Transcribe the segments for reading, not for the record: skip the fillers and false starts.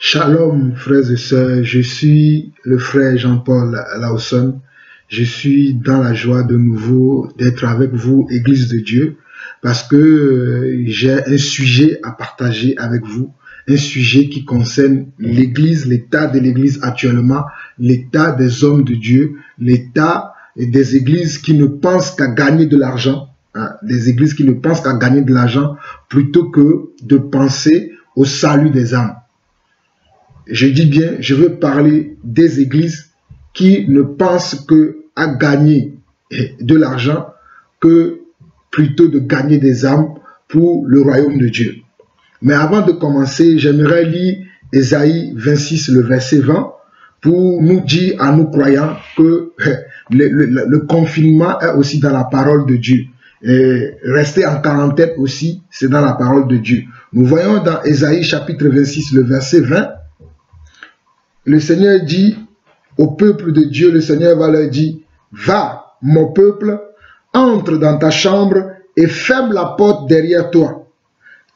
Shalom, frères et sœurs, je suis le frère Jean-Paul Lawson. Je suis dans la joie de nouveau d'être avec vous, Église de Dieu, parce que j'ai un sujet à partager avec vous, un sujet qui concerne l'Église, l'état de l'Église actuellement, l'état des hommes de Dieu, l'état des églises qui ne pensent qu'à gagner de l'argent, des églises qui ne pensent qu'à gagner de l'argent plutôt que de penser au salut des âmes. Je dis bien, je veux parler des églises qui ne pensent qu'à gagner de l'argent que plutôt de gagner des âmes pour le royaume de Dieu. Mais avant de commencer, j'aimerais lire Ésaïe 26, le verset 20, pour nous dire à nous croyants que le confinement est aussi dans la parole de Dieu. Et rester en quarantaine aussi, c'est dans la parole de Dieu. Nous voyons dans Ésaïe chapitre 26, le verset 20, le Seigneur dit au peuple de Dieu, le Seigneur va leur dire, va, mon peuple, entre dans ta chambre et ferme la porte derrière toi.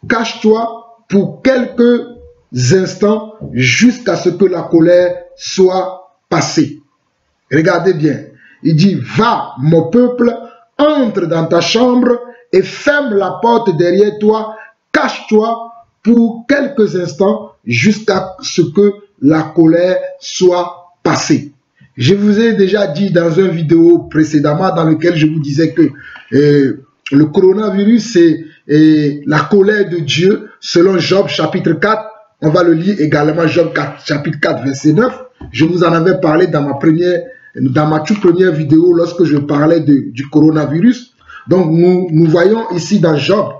Cache-toi pour quelques instants jusqu'à ce que la colère soit passée. Regardez bien, il dit, va, mon peuple, entre dans ta chambre et ferme la porte derrière toi. Cache-toi pour quelques instants jusqu'à ce que la colère soit passée. Je vous ai déjà dit dans une vidéo précédemment dans laquelle je vous disais que le coronavirus c'est la colère de Dieu selon Job chapitre 4. On va le lire également, Job 4, chapitre 4 verset 9. Je vous en avais parlé dans ma toute première vidéo lorsque je parlais du coronavirus. Donc nous voyons ici dans Job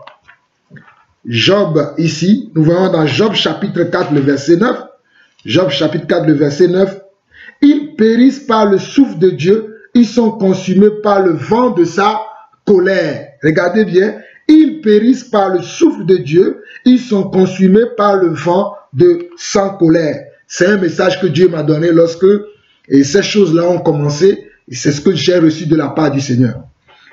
ici, nous voyons dans Job chapitre 4 le verset 9. Job chapitre 4, le verset 9. Ils périssent par le souffle de Dieu, ils sont consumés par le vent de sa colère. Regardez bien, ils périssent par le souffle de Dieu, ils sont consumés par le vent de sa colère. C'est un message que Dieu m'a donné lorsque ces choses-là ont commencé, et c'est ce que j'ai reçu de la part du Seigneur.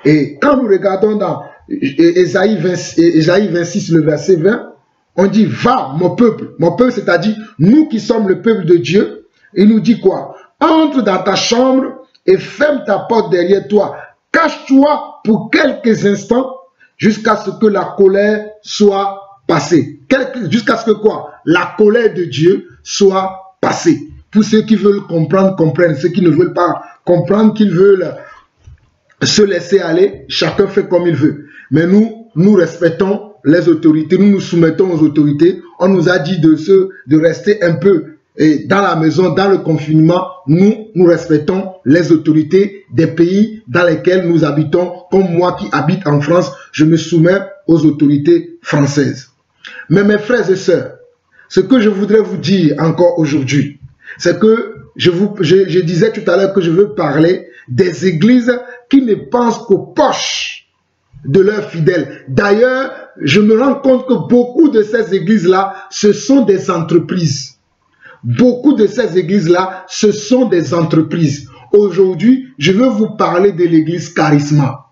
Et quand nous regardons dans Ésaïe 26, le verset 20, on dit, va, mon peuple, c'est-à-dire nous qui sommes le peuple de Dieu. Il nous dit quoi? Entre dans ta chambre et ferme ta porte derrière toi. Cache-toi pour quelques instants jusqu'à ce que la colère soit passée. Jusqu'à ce que quoi? La colère de Dieu soit passée. Pour ceux qui veulent comprendre, comprennent. Ceux qui ne veulent pas comprendre, qu'ils veulent se laisser aller, chacun fait comme il veut. Mais nous respectons les autorités, nous nous soumettons aux autorités. On nous a dit de rester un peu dans la maison, dans le confinement. Nous respectons les autorités des pays dans lesquels nous habitons. Comme moi qui habite en France, je me soumets aux autorités françaises. Mais mes frères et sœurs, ce que je voudrais vous dire encore aujourd'hui, c'est que je disais tout à l'heure que je veux parler des églises qui ne pensent qu'aux poches de leurs fidèles. D'ailleurs, je me rends compte que beaucoup de ces églises-là, ce sont des entreprises. Beaucoup de ces églises-là, ce sont des entreprises. Aujourd'hui, je veux vous parler de l'église Charisma.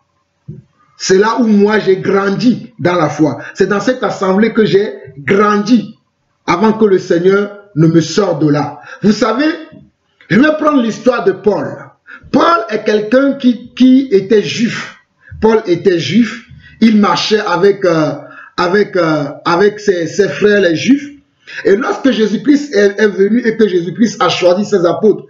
C'est là où moi j'ai grandi dans la foi. C'est dans cette assemblée que j'ai grandi avant que le Seigneur ne me sorte de là. Vous savez, je vais prendre l'histoire de Paul. Paul est quelqu'un qui était juif. Paul était juif, il marchait avec ses frères les juifs. Et lorsque Jésus-Christ est venu et que Jésus-Christ a choisi ses apôtres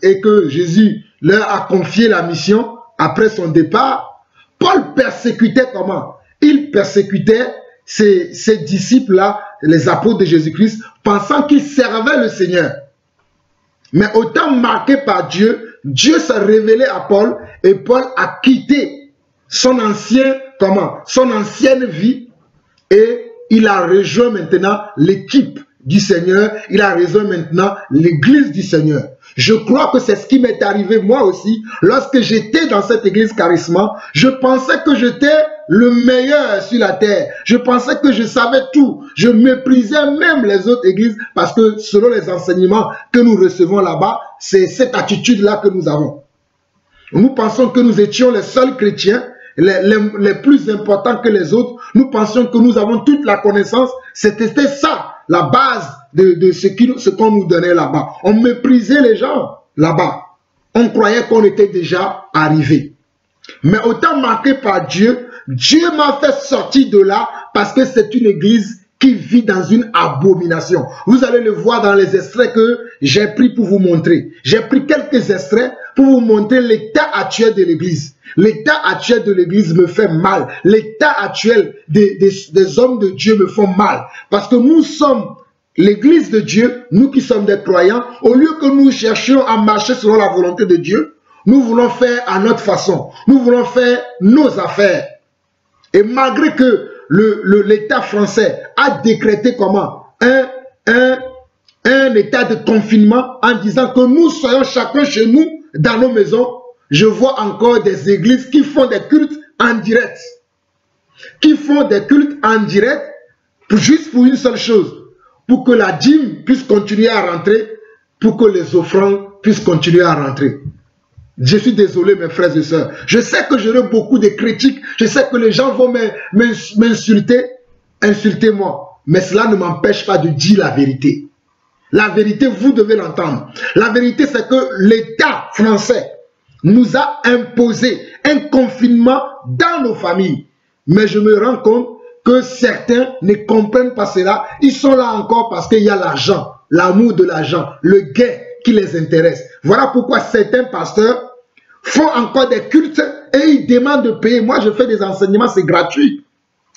et que Jésus leur a confié la mission après son départ, Paul persécutait comment? Il persécutait ces disciples-là, les apôtres de Jésus-Christ, pensant qu'ils servaient le Seigneur. Mais autant marqué par Dieu, Dieu s'est révélé à Paul et Paul a quitté son ancienne vie et il a rejoint maintenant l'équipe du Seigneur, il a rejoint maintenant l'église du Seigneur. Je crois que c'est ce qui m'est arrivé moi aussi lorsque j'étais dans cette église Charisma. Je pensais que j'étais le meilleur sur la terre. Je pensais que je savais tout. Je méprisais même les autres églises parce que selon les enseignements que nous recevons là-bas, c'est cette attitude-là que nous avons. Nous pensons que nous étions les seuls chrétiens les plus importants que les autres. Nous pensions que nous avons toute la connaissance. C'était ça, la base de ce qu'on nous donnait là-bas. On méprisait les gens là-bas. On croyait qu'on était déjà arrivé. Mais autant marqué par Dieu, Dieu m'a fait sortir de là parce que c'est une église qui vit dans une abomination. Vous allez le voir dans les extraits que j'ai pris pour vous montrer. J'ai pris quelques extraits pour vous montrer l'état actuel de l'église. L'état actuel de l'église me fait mal. L'état actuel des hommes de Dieu me font mal. Parce que nous sommes l'église de Dieu, nous qui sommes des croyants, au lieu que nous cherchions à marcher selon la volonté de Dieu, nous voulons faire à notre façon. Nous voulons faire nos affaires. Et malgré que l'État français a décrété comment un état de confinement en disant que nous soyons chacun chez nous dans nos maisons, je vois encore des églises qui font des cultes en direct. Qui font des cultes en direct juste pour une seule chose, pour que la dîme puisse continuer à rentrer, pour que les offrandes puissent continuer à rentrer. Je suis désolé, mes frères et sœurs. Je sais que j'aurai beaucoup de critiques. Je sais que les gens vont m'insulter. Insultez-moi. Mais cela ne m'empêche pas de dire la vérité. La vérité, vous devez l'entendre. La vérité, c'est que l'État français nous a imposé un confinement dans nos familles. Mais je me rends compte que certains ne comprennent pas cela. Ils sont là encore parce qu'il y a l'argent, l'amour de l'argent, le gain qui les intéresse. Voilà pourquoi certains pasteurs font encore des cultes et ils demandent de payer. Moi, je fais des enseignements, c'est gratuit.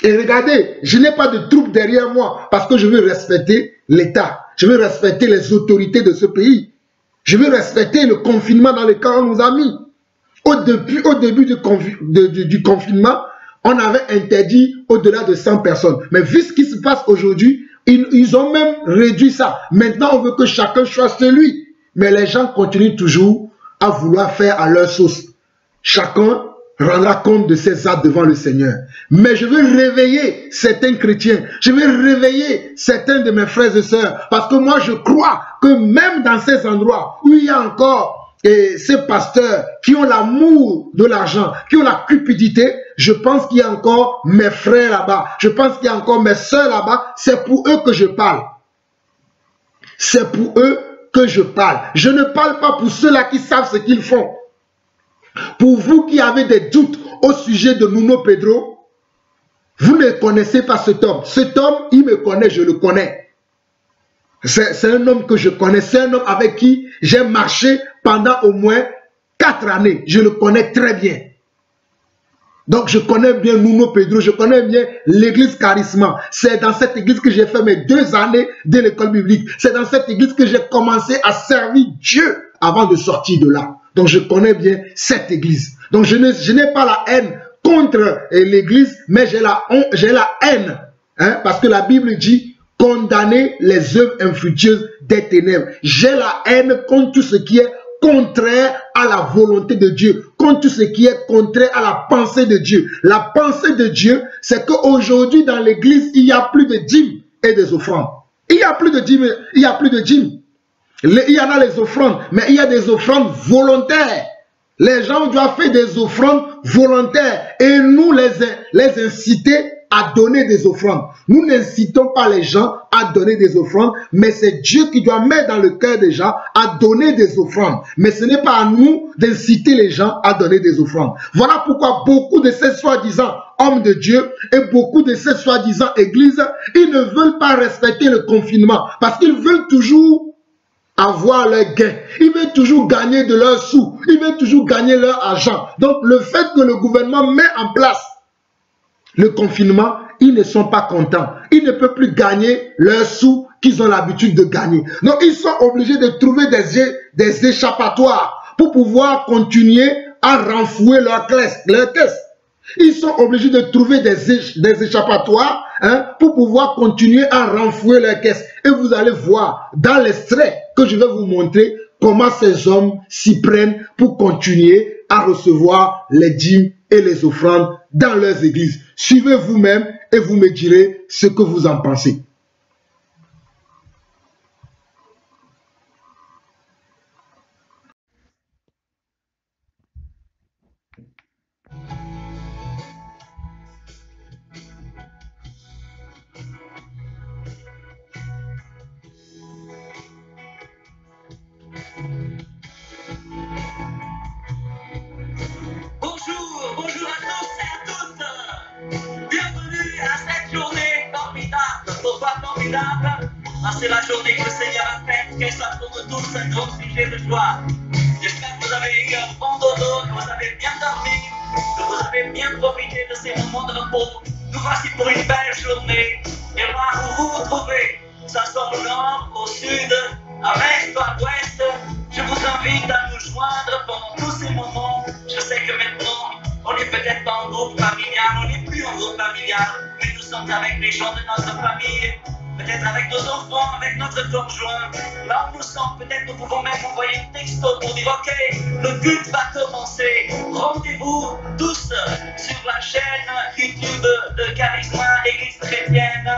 Et regardez, je n'ai pas de troupes derrière moi parce que je veux respecter l'État. Je veux respecter les autorités de ce pays. Je veux respecter le confinement dans lequel on nous a mis. Au début du confinement, on avait interdit au-delà de 100 personnes. Mais vu ce qui se passe aujourd'hui, ils ont même réduit ça. Maintenant, on veut que chacun choisisse lui. Mais les gens continuent toujours à vouloir faire à leur sauce. Chacun rendra compte de ses actes devant le Seigneur. Mais je veux réveiller certains chrétiens. Je veux réveiller certains de mes frères et sœurs. Parce que moi, je crois que même dans ces endroits où il y a encore ces pasteurs qui ont l'amour de l'argent, qui ont la cupidité, je pense qu'il y a encore mes frères là-bas. Je pense qu'il y a encore mes sœurs là-bas. C'est pour eux que je parle. C'est pour eux que je parle. Je ne parle pas pour ceux-là qui savent ce qu'ils font. Pour vous qui avez des doutes au sujet de Nuno Pedro, vous ne connaissez pas cet homme. Cet homme, il me connaît, je le connais. C'est un homme que je connais. C'est un homme avec qui j'ai marché pendant au moins 4 années. Je le connais très bien. Donc je connais bien Nuno Pedro, je connais bien l'église Charisma. C'est dans cette église que j'ai fait mes 2 années de l'école biblique. C'est dans cette église que j'ai commencé à servir Dieu avant de sortir de là. Donc je connais bien cette église. Donc je n'ai pas la haine contre l'église, mais j'ai la haine. Parce que la Bible dit condamner les œuvres infructueuses des ténèbres. J'ai la haine contre tout ce qui est contraire à la volonté de Dieu, contre tout ce qui est contraire à la pensée de Dieu. La pensée de Dieu, c'est qu'aujourd'hui dans l'église, il n'y a plus de dîmes et des offrandes. Il n'y a plus de dîmes, il n'y a plus de dîmes. Il y en a les offrandes, mais il y a des offrandes volontaires. Les gens doivent faire des offrandes volontaires et nous les inciter à donner des offrandes. Nous n'incitons pas les gens à donner des offrandes, mais c'est Dieu qui doit mettre dans le cœur des gens à donner des offrandes. Mais ce n'est pas à nous d'inciter les gens à donner des offrandes. Voilà pourquoi beaucoup de ces soi-disant hommes de Dieu et beaucoup de ces soi-disant églises, ils ne veulent pas respecter le confinement parce qu'ils veulent toujours avoir leur gain. Ils veulent toujours gagner de leurs sous. Ils veulent toujours gagner leur argent. Donc, le fait que le gouvernement met en place le confinement, ils ne sont pas contents. Ils ne peuvent plus gagner leurs sous qu'ils ont l'habitude de gagner. Donc, ils sont obligés de trouver des échappatoires pour pouvoir continuer à renflouer leur caisse. Ils sont obligés de trouver des échappatoires pour pouvoir continuer à renflouer leur caisse. Et vous allez voir dans l'extrait que je vais vous montrer comment ces hommes s'y prennent pour continuer à recevoir les dîmes et les offrandes dans leurs églises. Suivez vous-même et vous me direz ce que vous en pensez. formidable. C'est la journée que le Seigneur a faite, qu'elle soit pour nous tous un grand sujet de joie. J'espère que vous avez eu un bon dodo, que vous avez bien dormi, que vous avez bien profité de ces moments de repos. Nous voici pour une belle journée. Et là où vous vous trouvez, que ce soit au nord, au sud, à l'est ou à l'ouest, je vous invite à nous joindre pendant tous ces moments. Je sais que maintenant, on n'est peut-être pas en groupe familial, on n'est plus en groupe familial, mais nous sommes avec les gens de notre famille, peut-être avec nos enfants, avec notre conjoint. Là où nous sommes, peut-être nous pouvons même envoyer un texto pour dire ok, le culte va commencer. Rendez-vous tous sur la chaîne YouTube de Charisma Église Chrétienne.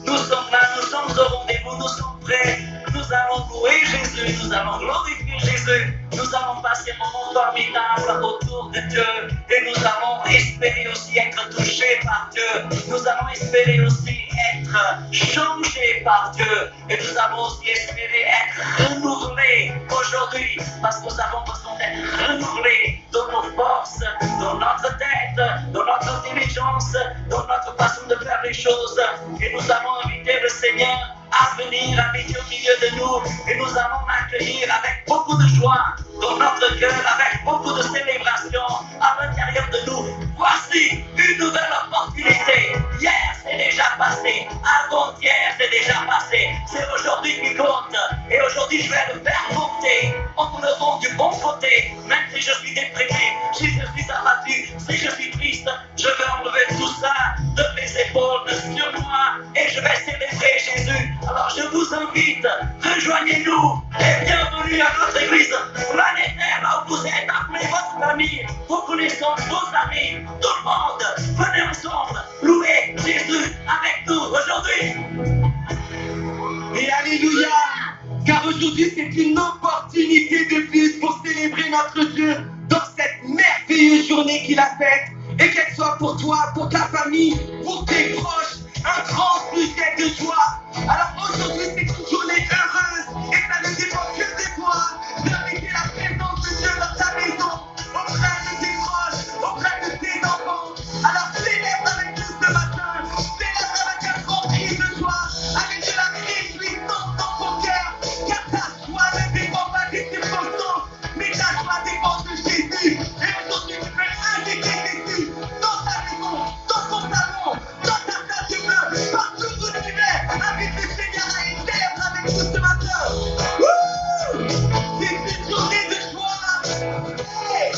Nous sommes là, nous sommes au rendez-vous, nous sommes prêts. Nous allons louer Jésus, nous allons glorifier Jésus. Nous allons passer un moment formidable autour de Dieu. Et nous allons espérer aussi être touchés par Dieu. Nous allons espérer aussi être changés par Dieu. Et nous allons aussi espérer être renouvelés aujourd'hui. Parce que nous avons besoin d'être renouvelés dans nos forces, dans notre tête, dans notre intelligence, dans notre façon de faire les choses. Et nous allons inviter le Seigneur à venir habiter au milieu de nous. Et nous allons l'accueillir avec beaucoup de joie dans notre cœur, avec beaucoup de célébration à l'intérieur de nous. Voici une nouvelle opportunité. Hier, c'est déjà passé. Avant-hier, c'est déjà passé. C'est aujourd'hui qui compte. Et aujourd'hui, je vais le faire monter en me levant du bon côté. Même si je suis déprimé, si je suis abattu, si je suis triste, je vais enlever tout ça de mes épaules, sur moi, et je vais célébrer Jésus. Alors je vous invite, rejoignez-nous et bienvenue à notre église planétaire, là où vous êtes, appelez votre famille, vos connaissances, vos amis, tout le monde, venez ensemble, louer Jésus avec nous aujourd'hui. Et alléluia, car aujourd'hui c'est une opportunité de plus pour célébrer notre Dieu dans cette merveilleuse journée qu'il a faite, et qu'elle soit pour toi, pour ta famille, pour tes proches, un grand sujet de joie. Alors aujourd'hui c'est une journée heureuse, et ça ne dépend que de toi, d'inviter la présence de Dieu dans ta maison, auprès de tes proches, auprès de tes enfants. Alors célèbre avec nous ce matin, célèbre avec un grand cri de joie, avec de la réjouissance dans ton cœur, car ta joie ne dépend pas des circonstances, mais ta joie dépend de Jésus. Et aujourd'hui tu peux inviter Jésus dans ta maison, dans ton salon, dans ta salle de bain, partout où tu es. Invite le Seigneur à être célèbre avec nous ce matin. Wouh! C'est une journée de joie. Hey!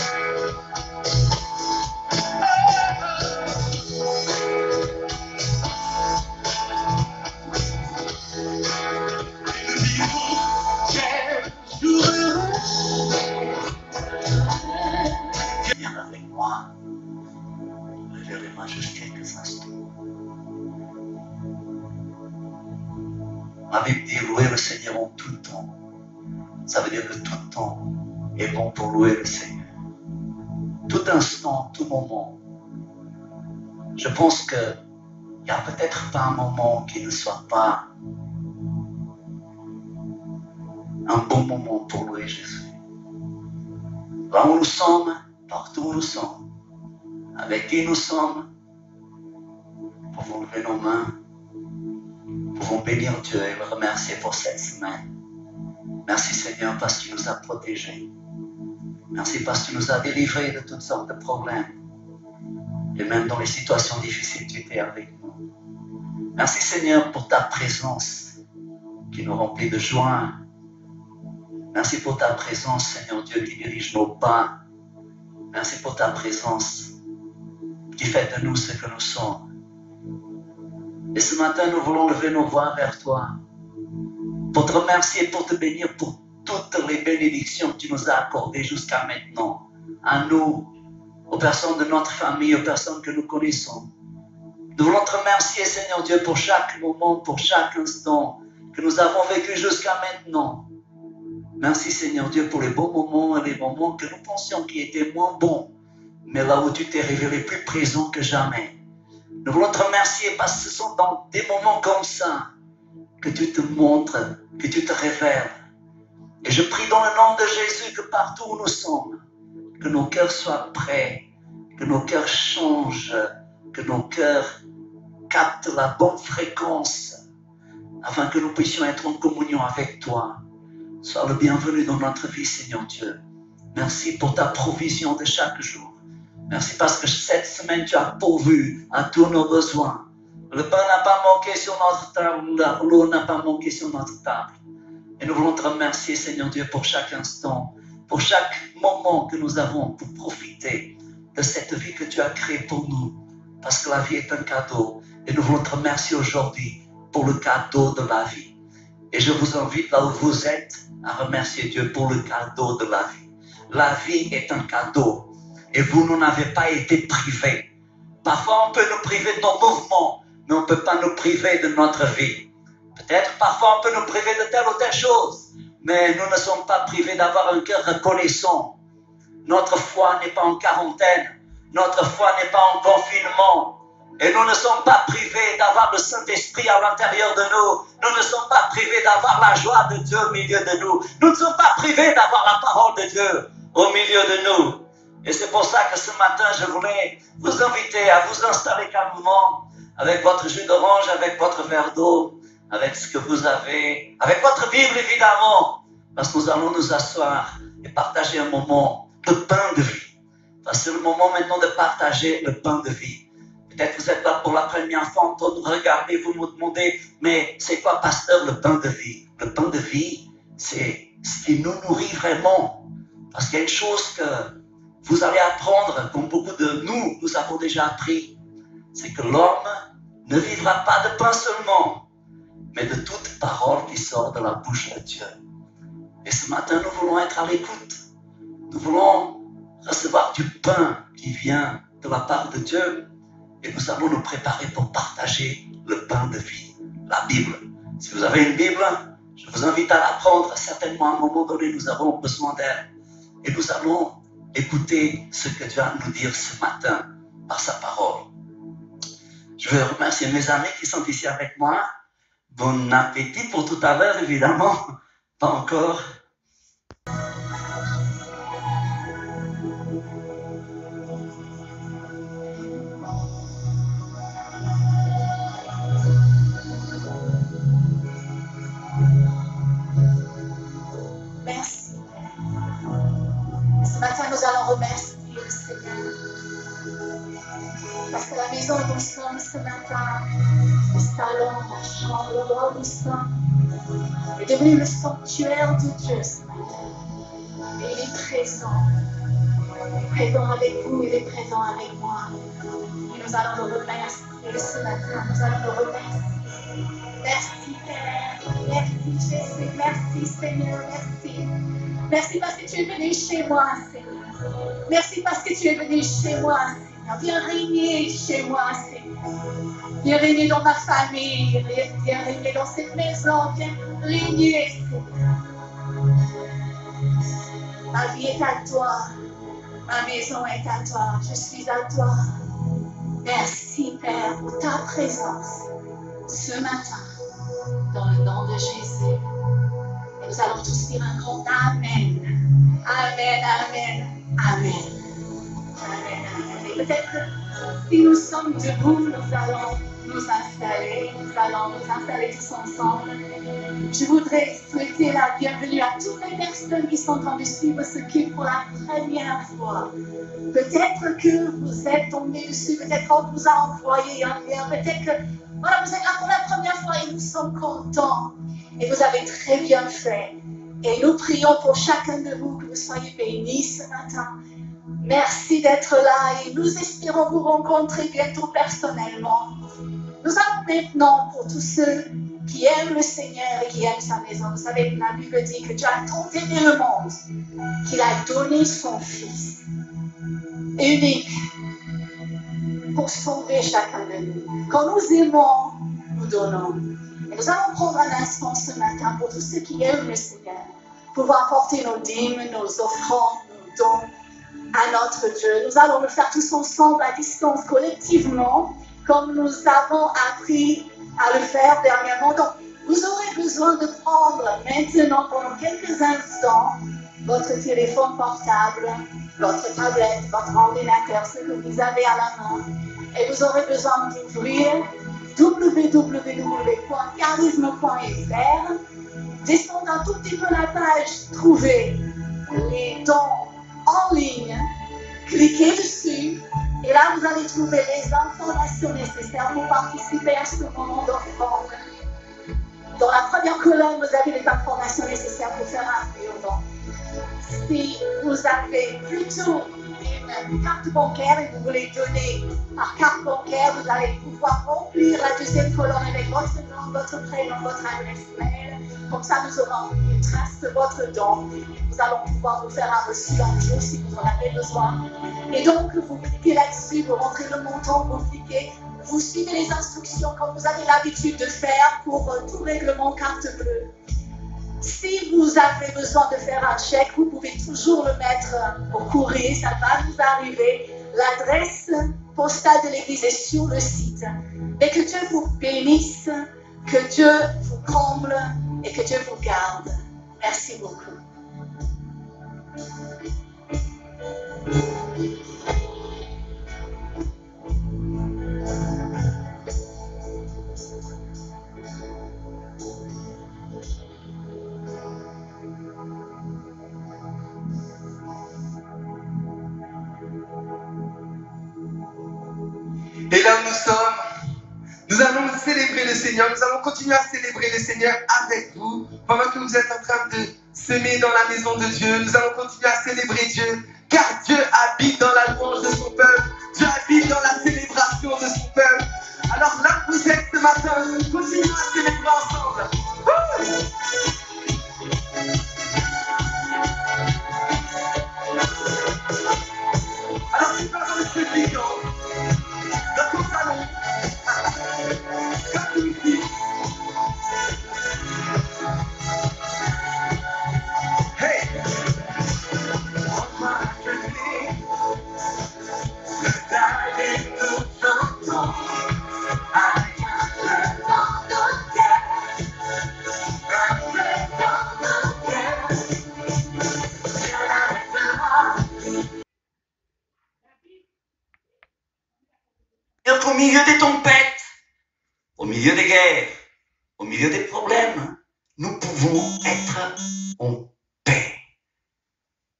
Nous vivons quel jour heureux. Viens avec moi, relevez-moi juste quelques instants. La Bible dit louer le Seigneur en tout temps. Ça veut dire que tout temps est bon pour louer le Seigneur. Tout instant, tout moment. Je pense qu'il n'y a peut-être pas un moment qui ne soit pas un bon moment pour louer Jésus. Là où nous sommes, partout où nous sommes, avec qui nous sommes, nous pouvons lever nos mains, nous pouvons bénir Dieu et le remercier pour cette semaine. Merci Seigneur parce que tu nous as protégés. Merci parce que tu nous as délivrés de toutes sortes de problèmes. Et même dans les situations difficiles, tu étais avec nous. Merci Seigneur pour ta présence qui nous remplit de joie. Merci pour ta présence, Seigneur Dieu, qui dirige nos pas. Merci pour ta présence qui fait de nous ce que nous sommes. Et ce matin, nous voulons lever nos voix vers toi pour te remercier, pour te bénir pour toutes les bénédictions que tu nous as accordées jusqu'à maintenant, à nous, aux personnes de notre famille, aux personnes que nous connaissons. Nous voulons te remercier, Seigneur Dieu, pour chaque moment, pour chaque instant que nous avons vécu jusqu'à maintenant. Merci, Seigneur Dieu, pour les bons moments et les moments que nous pensions qui étaient moins bons, mais là où tu t'es révélé plus présent que jamais. Nous voulons te remercier parce que ce sont dans des moments comme ça que tu te montres, que tu te révèles. Et je prie dans le nom de Jésus que partout où nous sommes, que nos cœurs soient prêts, que nos cœurs changent, que nos cœurs captent la bonne fréquence afin que nous puissions être en communion avec toi. Sois le bienvenu dans notre vie, Seigneur Dieu. Merci pour ta provision de chaque jour. Merci parce que cette semaine, tu as pourvu à tous nos besoins. Le pain n'a pas manqué sur notre table, l'eau n'a pas manqué sur notre table. Et nous voulons te remercier, Seigneur Dieu, pour chaque instant, pour chaque moment que nous avons pour profiter de cette vie que tu as créée pour nous. Parce que la vie est un cadeau. Et nous voulons te remercier aujourd'hui pour le cadeau de la vie. Et je vous invite là où vous êtes à remercier Dieu pour le cadeau de la vie. La vie est un cadeau. Et vous n'en avez pas été privés. Parfois, on peut nous priver de nos mouvements, mais on ne peut pas nous priver de notre vie. Peut-être parfois, on peut nous priver de telle ou telle chose, mais nous ne sommes pas privés d'avoir un cœur reconnaissant. Notre foi n'est pas en quarantaine. Notre foi n'est pas en confinement. Et nous ne sommes pas privés d'avoir le Saint-Esprit à l'intérieur de nous. Nous ne sommes pas privés d'avoir la joie de Dieu au milieu de nous. Nous ne sommes pas privés d'avoir la parole de Dieu au milieu de nous. Et c'est pour ça que ce matin, je voulais vous inviter à vous installer calmement avec votre jus d'orange, avec votre verre d'eau, avec ce que vous avez, avec votre Bible évidemment, parce que nous allons nous asseoir et partager un moment de pain de vie. Parce que c'est le moment maintenant de partager le pain de vie. Peut-être vous êtes là pour la première fois, en train de regarder, vous me demandez, mais c'est quoi, pasteur, le pain de vie? Le pain de vie, c'est ce qui nous nourrit vraiment. Parce qu'il y a une chose que vous allez apprendre, comme beaucoup de nous avons déjà appris, c'est que l'homme ne vivra pas de pain seulement, mais de toute parole qui sort de la bouche de Dieu. Et ce matin, nous voulons être à l'écoute. Nous voulons recevoir du pain qui vient de la part de Dieu. Et nous allons nous préparer pour partager le pain de vie, la Bible. Si vous avez une Bible, je vous invite à la prendre. Certainement, à un moment donné, nous avons besoin d'elle. Et nous allons écouter ce que Dieu va nous dire ce matin par sa parole. Je veux remercier mes amis qui sont ici avec moi. Bon appétit pour tout à l'heure, évidemment. Pas encore. Merci. Ce matin, nous allons remercier le Seigneur. Parce que la maison où nous sommes ce matin, le salon, la chambre, l'endroit où nous sommes, est devenu le sanctuaire de Dieu ce matin. Et il est présent. Il est présent avec vous, il est présent avec moi. Et nous allons le remercier ce matin. Nous allons le remercier. Merci Père. Merci Jésus. Merci Seigneur. Merci. Merci parce que tu es venu chez moi, Seigneur. Merci parce que tu es venu chez moi, Seigneur. Viens régner chez moi, Seigneur. Viens régner dans ma famille. Viens régner dans cette maison. Viens régner, Seigneur. Ma vie est à toi. Ma maison est à toi. Je suis à toi. Merci, Père, pour ta présence ce matin. Dans le nom de Jésus. Et nous allons tous dire un grand Amen. Amen, Amen, Amen. Amen, Amen. Et peut-être si nous sommes debout, nous allons nous installer. Nous allons nous installer tous ensemble. Je voudrais souhaiter la bienvenue à toutes les personnes qui sont en train de suivre ce culte pour la première fois. Peut-être que vous êtes tombés dessus, peut-être qu'on vous a envoyé un lien, peut-être que voilà, vous êtes là pour la première fois et nous sommes contents. Et vous avez très bien fait. Et nous prions pour chacun de vous que vous soyez bénis ce matin. Merci d'être là et nous espérons vous rencontrer bientôt personnellement. Nous allons maintenant pour tous ceux qui aiment le Seigneur et qui aiment sa maison. Vous savez, la Bible dit que Dieu a tant aimé le monde qu'il a donné son Fils unique pour sauver chacun de nous. Quand nous aimons, nous donnons. Et nous allons prendre un instant ce matin pour tous ceux qui aiment le Seigneur, pouvoir apporter nos dîmes, nos offrandes, nos dons à notre Dieu. Nous allons le faire tous ensemble à distance, collectivement, comme nous avons appris à le faire dernièrement. Donc, vous aurez besoin de prendre maintenant, pendant quelques instants, votre téléphone portable, votre tablette, votre ordinateur, ce que vous avez à la main. Et vous aurez besoin d'ouvrir www.charisme.fr. Descendez un tout petit peu la page, trouvez les dons en ligne, cliquez dessus et là vous allez trouver les informations nécessaires pour participer à ce moment d'offrande. Dans la première colonne, vous avez les informations nécessaires pour faire un don. Si vous avez plutôt une carte bancaire et vous voulez donner par carte bancaire, vous allez pouvoir remplir la deuxième colonne avec votre nom, votre prénom, votre adresse mail. Comme ça, nous aurons une trace de votre don. Nous allons pouvoir vous faire un reçu un jour si vous en avez besoin. Et donc, vous cliquez là-dessus, vous rentrez le montant, vous cliquez, vous suivez les instructions comme vous avez l'habitude de faire pour tout règlement carte bleue. Si vous avez besoin de faire un chèque, vous pouvez toujours le mettre au courrier, ça va vous arriver. L'adresse postale de l'église est sur le site. Mais que Dieu vous bénisse, que Dieu vous comble et que Dieu vous garde. Merci beaucoup. Et là où nous sommes, nous allons célébrer le Seigneur. Nous allons continuer à célébrer le Seigneur avec vous. Pendant que vous êtes en train de s'aimer dans la maison de Dieu, nous allons continuer à célébrer Dieu. Car Dieu habite dans la louange de son peuple. Dieu habite dans la célébration de son peuple. Alors là où vous êtes ce matin, continuons à célébrer ensemble. Alors tu vas dans le public, dans ton salon, comme ici. Hey! Au milieu des tempêtes, au milieu des guerres, au milieu des problèmes, nous pouvons être en paix.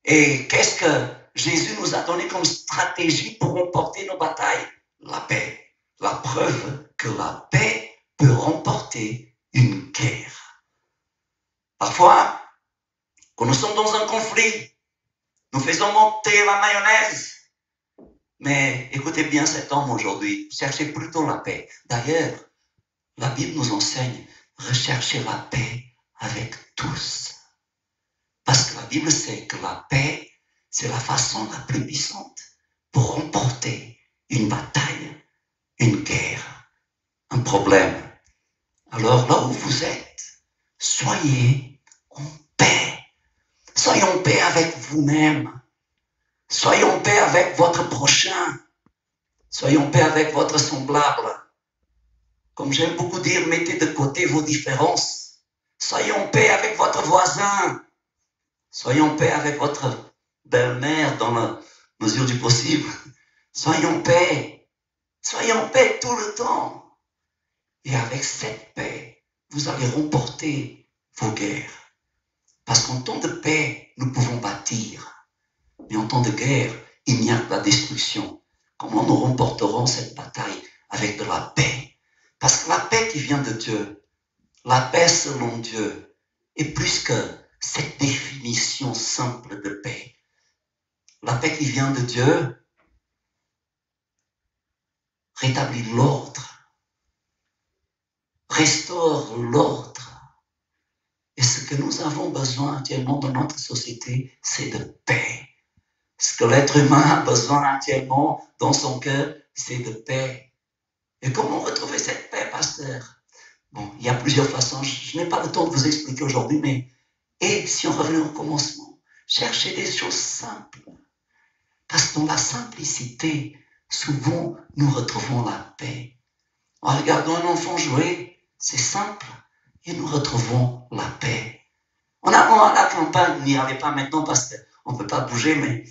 Et qu'est-ce que Jésus nous a donné comme stratégie pour remporter nos batailles? La paix. La preuve que la paix peut remporter une guerre. Parfois, quand nous sommes dans un conflit, nous faisons monter la mayonnaise. Mais écoutez bien cet homme aujourd'hui, cherchez plutôt la paix. D'ailleurs, la Bible nous enseigne, recherchez la paix avec tous. Parce que la Bible sait que la paix, c'est la façon la plus puissante pour remporter une bataille, une guerre, un problème. Alors là où vous êtes, soyez en paix. Soyez en paix avec vous-même. Soyez en paix avec votre prochain. Soyez en paix avec votre semblable. Comme j'aime beaucoup dire, mettez de côté vos différences. Soyez en paix avec votre voisin. Soyez en paix avec votre belle-mère dans la mesure du possible. Soyez en paix. Soyez en paix tout le temps. Et avec cette paix, vous allez remporter vos guerres. Parce qu'en temps de paix, nous pouvons bâtir. Mais en temps de guerre, il n'y a que la destruction. Comment nous remporterons cette bataille avec de la paix? Parce que la paix qui vient de Dieu, la paix selon Dieu, est plus que cette définition simple de paix. La paix qui vient de Dieu rétablit l'ordre, restaure l'ordre. Et ce que nous avons besoin actuellement dans notre société, c'est de paix. Ce que l'être humain a besoin actuellement dans son cœur, c'est de paix. Et comment retrouver cette paix, pasteur? Bon, il y a plusieurs façons. Je n'ai pas le temps de vous expliquer aujourd'hui, mais et si on revenait au commencement, cherchez des choses simples. Parce que dans la simplicité, souvent, nous retrouvons la paix. En regardant un enfant jouer, c'est simple, et nous retrouvons la paix. En allant à la campagne, n'y allez pas maintenant parce qu'on ne peut pas bouger, mais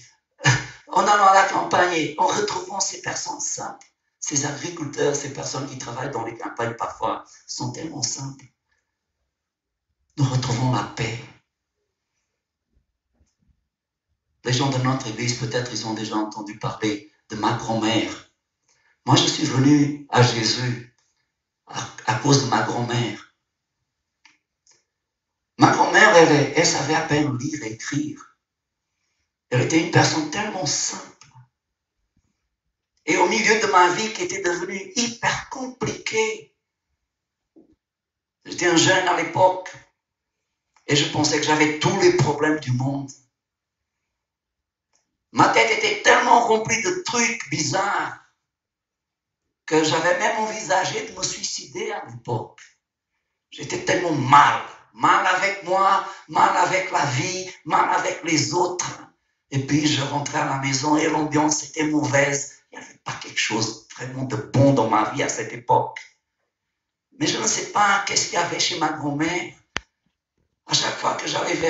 en allant à la campagne et en retrouvant ces personnes simples, Ces agriculteurs, ces personnes qui travaillent dans les campagnes parfois, sont tellement simples. Nous retrouvons la paix. Les gens de notre église, peut-être, ils ont déjà entendu parler de ma grand-mère. Moi, je suis venu à Jésus à cause de ma grand-mère. Ma grand-mère, elle savait à peine lire et écrire. Elle était une personne tellement simple. Et au milieu de ma vie qui était devenue hyper compliquée. J'étais un jeune à l'époque et je pensais que j'avais tous les problèmes du monde. Ma tête était tellement remplie de trucs bizarres que j'avais même envisagé de me suicider à l'époque. J'étais tellement mal avec moi, mal avec la vie, mal avec les autres. Et puis je rentrais à la maison et l'ambiance était mauvaise. Il n'y avait pas quelque chose vraiment de bon dans ma vie à cette époque. Mais je ne sais pas qu'est-ce qu'il y avait chez ma grand-mère. À chaque fois que j'arrivais.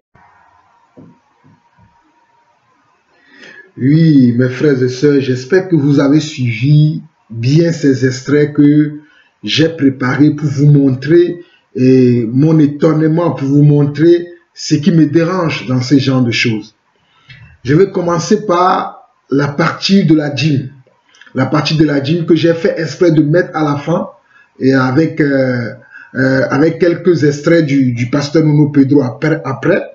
Oui, mes frères et sœurs, j'espère que vous avez suivi bien ces extraits que j'ai préparés pour vous montrer et mon étonnement, pour vous montrer ce qui me dérange dans ce genre de choses. Je vais commencer par la partie de la dîme. La partie de la dîme que j'ai fait exprès de mettre à la fin et avec quelques extraits du pasteur Nuno Pedro après.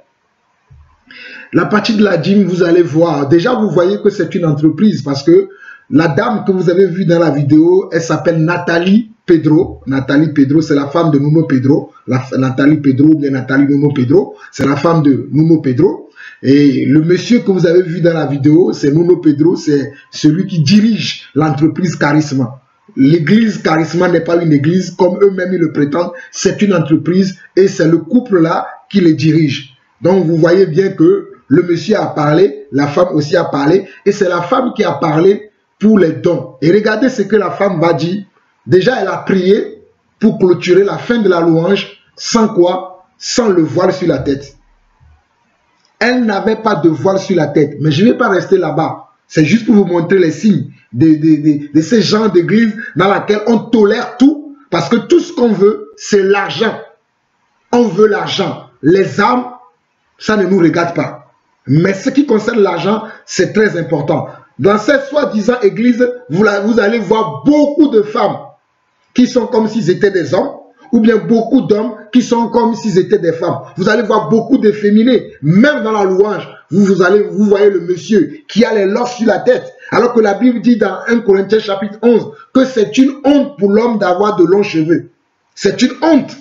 La partie de la dîme, vous allez voir. Déjà, vous voyez que c'est une entreprise parce que la dame que vous avez vue dans la vidéo, elle s'appelle Nathalie Pedro. Nathalie Pedro, c'est la femme de Nuno Pedro. Nathalie Pedro ou bien Nathalie Nuno Pedro, c'est la femme de Nuno Pedro. Et le monsieur que vous avez vu dans la vidéo, c'est Nuno Pedro, c'est celui qui dirige l'entreprise Charisma. L'église Charisma n'est pas une église comme eux-mêmes ils le prétendent, c'est une entreprise et c'est le couple-là qui les dirige. Donc vous voyez bien que le monsieur a parlé, la femme aussi a parlé et c'est la femme qui a parlé pour les dons. Et regardez ce que la femme va dire. Déjà, elle a prié pour clôturer la fin de la louange sans quoi? Sans le voile sur la tête. Elle n'avait pas de voile sur la tête. Mais je ne vais pas rester là-bas. C'est juste pour vous montrer les signes de ces gens d'église dans laquelle on tolère tout. Parce que tout ce qu'on veut, c'est l'argent. On veut l'argent. Les âmes, ça ne nous regarde pas. Mais ce qui concerne l'argent, c'est très important. Dans cette soi-disant église, vous allez voir beaucoup de femmes qui sont comme s'ils étaient des hommes, ou bien beaucoup d'hommes qui sont comme s'ils étaient des femmes. Vous allez voir beaucoup d'efféminés, même dans la louange. Vous voyez le monsieur qui a les locks sur la tête, alors que la Bible dit dans 1 Corinthiens chapitre 11 que c'est une honte pour l'homme d'avoir de longs cheveux. C'est une honte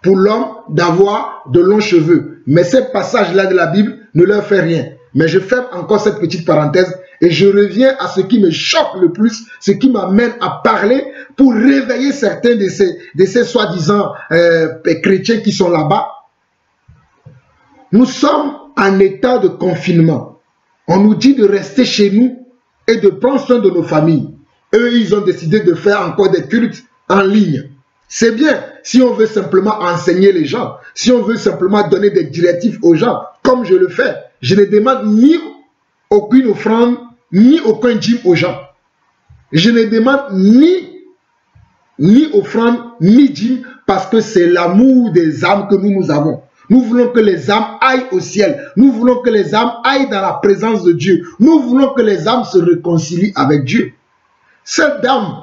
pour l'homme d'avoir de longs cheveux. Mais ces passages-là de la Bible ne leur fait rien. Mais je ferme encore cette petite parenthèse et je reviens à ce qui me choque le plus, ce qui m'amène à parler pour réveiller certains de ces soi-disant chrétiens qui sont là-bas. Nous sommes en état de confinement. On nous dit de rester chez nous et de prendre soin de nos familles. Eux, ils ont décidé de faire encore des cultes en ligne. C'est bien si on veut simplement enseigner les gens, si on veut simplement donner des directives aux gens, comme je le fais. Je ne demande ni aucune offrande, ni aucun dîme aux gens. Je ne demande ni offrande, ni dîme, parce que c'est l'amour des âmes que nous avons. Nous voulons que les âmes aillent au ciel. Nous voulons que les âmes aillent dans la présence de Dieu. Nous voulons que les âmes se réconcilient avec Dieu. Cette dame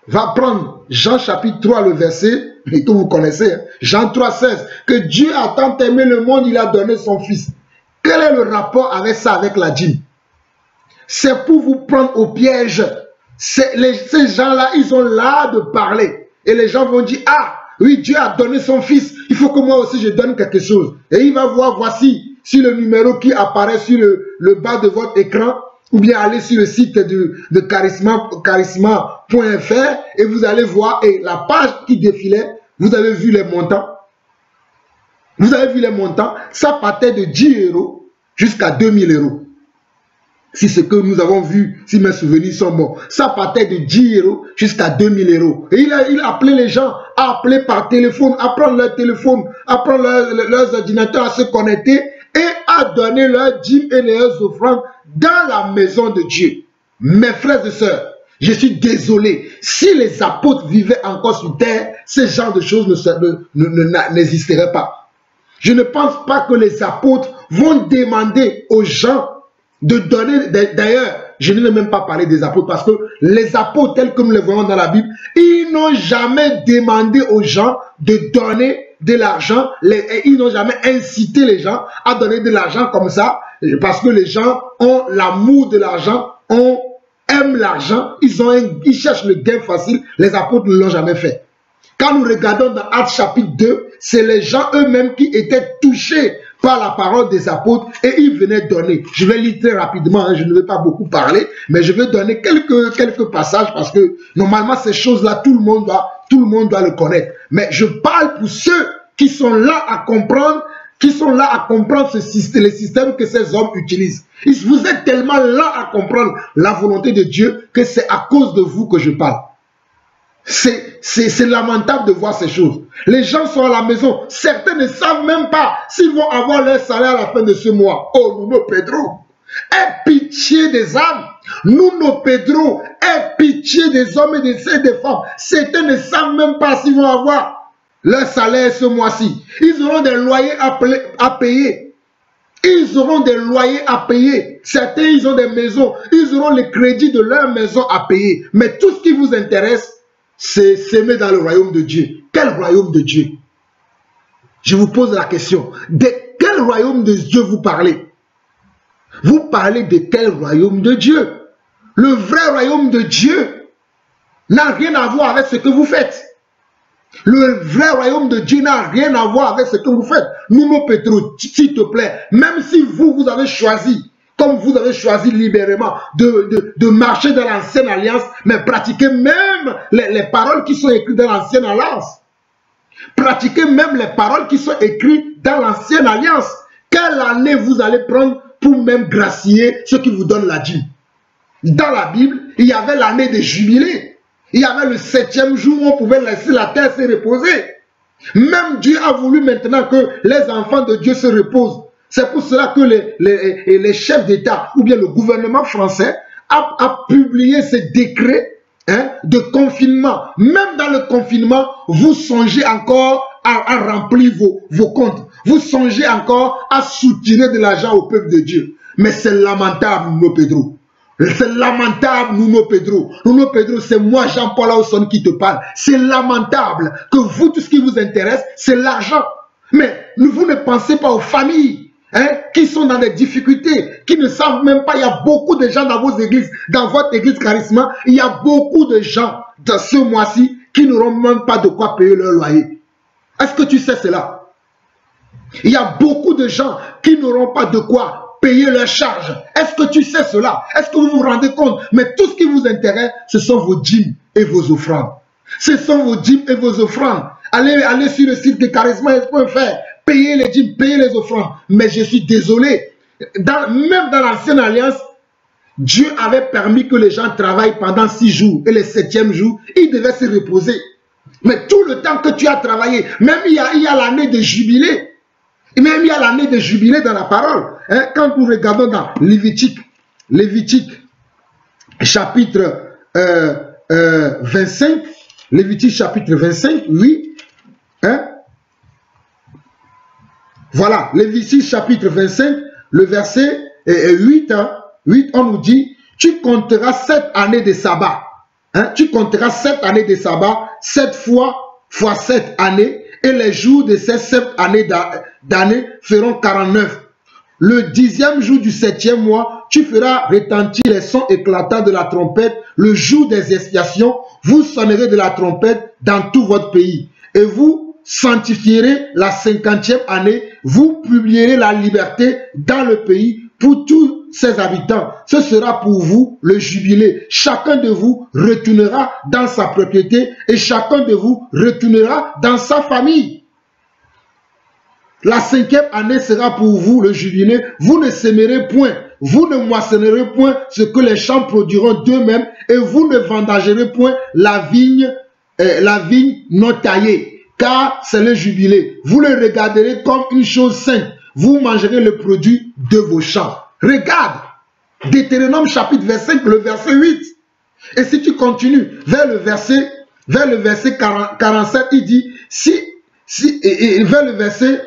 va prendre Jean chapitre 3, le verset, et que vous connaissez, Jean 3, 16, que Dieu a tant aimé le monde, il a donné son fils. Quel est le rapport avec ça, avec la dîme? C'est pour vous prendre au piège. Ces gens-là, ils ont l'art de parler. Et les gens vont dire, ah, oui, Dieu a donné son fils. Il faut que moi aussi je donne quelque chose. Et il va voir, voici, sur le numéro qui apparaît sur le bas de votre écran, ou bien aller sur le site de charisma.fr et vous allez voir, et la page qui défilait, vous avez vu les montants. Vous avez vu les montants, ça partait de 10 € jusqu'à 2000 €. Si ce que nous avons vu, si mes souvenirs sont bons, ça partait de 10 € jusqu'à 2000 €. Et il a appelé les gens à appeler par téléphone, à prendre leur téléphone, à prendre leurs ordinateurs, à se connecter et à donner leurs dîmes et leurs offrandes dans la maison de Dieu. Mes frères et sœurs, Je suis désolé. Si les apôtres vivaient encore sur terre, ce genre de choses n'existeraient pas. Je ne pense pas que les apôtres vont demander aux gens de donner. D'ailleurs, je ne vais même pas parler des apôtres parce que les apôtres tels que nous les voyons dans la Bible, ils n'ont jamais demandé aux gens de donner de l'argent. Ils n'ont jamais incité les gens à donner de l'argent comme ça parce que les gens ont l'amour de l'argent, aiment l'argent, ils cherchent le gain facile. Les apôtres ne l'ont jamais fait. Quand nous regardons dans Actes chapitre 2, c'est les gens eux-mêmes qui étaient touchés par la parole des apôtres et ils venaient donner. Je vais lire très rapidement, hein, je ne vais pas beaucoup parler, mais je vais donner quelques passages parce que normalement ces choses-là, tout le monde doit le connaître. Mais je parle pour ceux qui sont là à comprendre, les systèmes que ces hommes utilisent. Vous êtes tellement là à comprendre la volonté de Dieu que c'est à cause de vous que je parle. C'est lamentable de voir ces choses. Les gens sont à la maison. Certains ne savent même pas s'ils vont avoir leur salaire à la fin de ce mois. Oh, Nuno Pedro, aie pitié des âmes. Nuno Pedro, aie pitié des hommes et des femmes. Certains ne savent même pas s'ils vont avoir leur salaire ce mois-ci. Ils auront des loyers à payer. Ils auront des loyers à payer. Certains, ils ont des maisons. Ils auront le crédit de leur maison à payer. Mais tout ce qui vous intéresse, c'est s'aimer dans le royaume de Dieu. Quel royaume de Dieu? Je vous pose la question. De quel royaume de Dieu vous parlez? Vous parlez de quel royaume de Dieu? Le vrai royaume de Dieu n'a rien à voir avec ce que vous faites. Le vrai royaume de Dieu n'a rien à voir avec ce que vous faites. Nuno Pedro, s'il te plaît, même si vous avez choisi, comme vous avez choisi libérément de marcher dans l'ancienne alliance, mais pratiquer même les paroles qui sont écrites dans l'ancienne alliance. Pratiquez même les paroles qui sont écrites dans l'ancienne alliance. Quelle année vous allez prendre pour même gracier ceux qui vous donnent la dîme? Dans la Bible, il y avait l'année des jubilés. Il y avait le 7e jour où on pouvait laisser la terre se reposer. Même Dieu a voulu maintenant que les enfants de Dieu se reposent. C'est pour cela que les chefs d'État ou bien le gouvernement français a publié ces décrets de confinement. Même dans le confinement, vous songez encore à remplir vos comptes. Vous songez encore à soutirer de l'argent au peuple de Dieu. Mais c'est lamentable, Nuno Pedro. C'est lamentable, Nuno Pedro. Nuno Pedro, c'est moi, Jean-Paul Ausson, qui te parle. C'est lamentable que vous, tout ce qui vous intéresse, c'est l'argent. Mais vous ne pensez pas aux familles qui sont dans des difficultés, qui ne savent même pas. Il y a beaucoup de gens dans vos églises, dans votre église Charisma, il y a beaucoup de gens dans ce mois-ci qui n'auront même pas de quoi payer leur loyer. Est-ce que tu sais cela? Il y a beaucoup de gens qui n'auront pas de quoi payer leurs charges. Est-ce que tu sais cela? Est-ce que vous vous rendez compte? Mais tout ce qui vous intéresse, ce sont vos dîmes et vos offrandes. Ce sont vos dîmes et vos offrandes. Allez sur le site de charisma.fr. Payez les dîmes, payez les offrandes. Mais je suis désolé. Même dans l'ancienne alliance, Dieu avait permis que les gens travaillent pendant 6 jours. Et le 7e jour, ils devaient se reposer. Mais tout le temps que tu as travaillé, même il y a l'année de jubilé. Même il y a l'année de jubilé dans la parole. Quand nous regardons dans Lévitique chapitre 25, Lévitique chapitre 25, oui. Voilà, Lévitique chapitre 25, le verset 8, 8, on nous dit, tu compteras 7 années de sabbat. Tu compteras 7 années de sabbat, 7 fois 7 années, et les jours de ces 7 années d'année feront 49. Le 10e jour du 7e mois, tu feras retentir les sons éclatants de la trompette. Le jour des expiations, vous sonnerez de la trompette dans tout votre pays. Et vous sanctifierez la 50e année, vous publierez la liberté dans le pays pour tous ses habitants. Ce sera pour vous le jubilé. Chacun de vous retournera dans sa propriété et chacun de vous retournera dans sa famille. La 5e année sera pour vous le jubilé. Vous ne sèmerez point, vous ne moissonnerez point ce que les champs produiront d'eux-mêmes et vous ne vendagerez point la vigne non taillée, car c'est le jubilé. Vous le regarderez comme une chose sainte. Vous mangerez le produit de vos champs. Regarde, Deutéronome chapitre 25, le verset 8. Et si tu continues vers le verset 47, il dit, vers le verset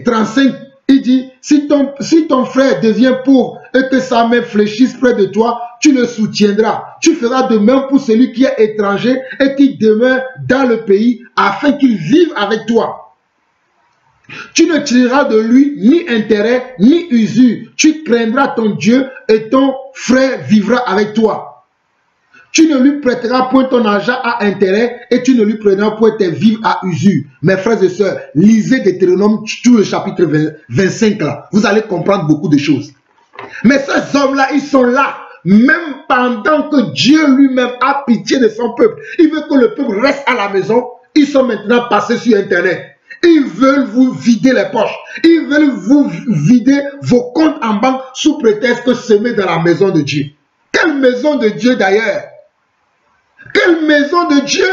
35, il dit, si ton frère devient pauvre et que sa main fléchisse près de toi, tu le soutiendras. Tu feras de même pour celui qui est étranger et qui demeure dans le pays afin qu'il vive avec toi. Tu ne tireras de lui ni intérêt ni usure. Tu craindras ton Dieu et ton frère vivra avec toi. Tu ne lui prêteras point ton argent à intérêt et tu ne lui prêteras point tes vivres à usure. Mes frères et sœurs, lisez Deutéronome, tout le chapitre 25 là. Vous allez comprendre beaucoup de choses. Mais ces hommes-là, ils sont là. Même pendant que Dieu lui-même a pitié de son peuple. Il veut que le peuple reste à la maison. Ils sont maintenant passés sur Internet. Ils veulent vous vider les poches. Ils veulent vous vider vos comptes en banque sous prétexte que semer dans la maison de Dieu. Quelle maison de Dieu d'ailleurs? Quelle maison de Dieu?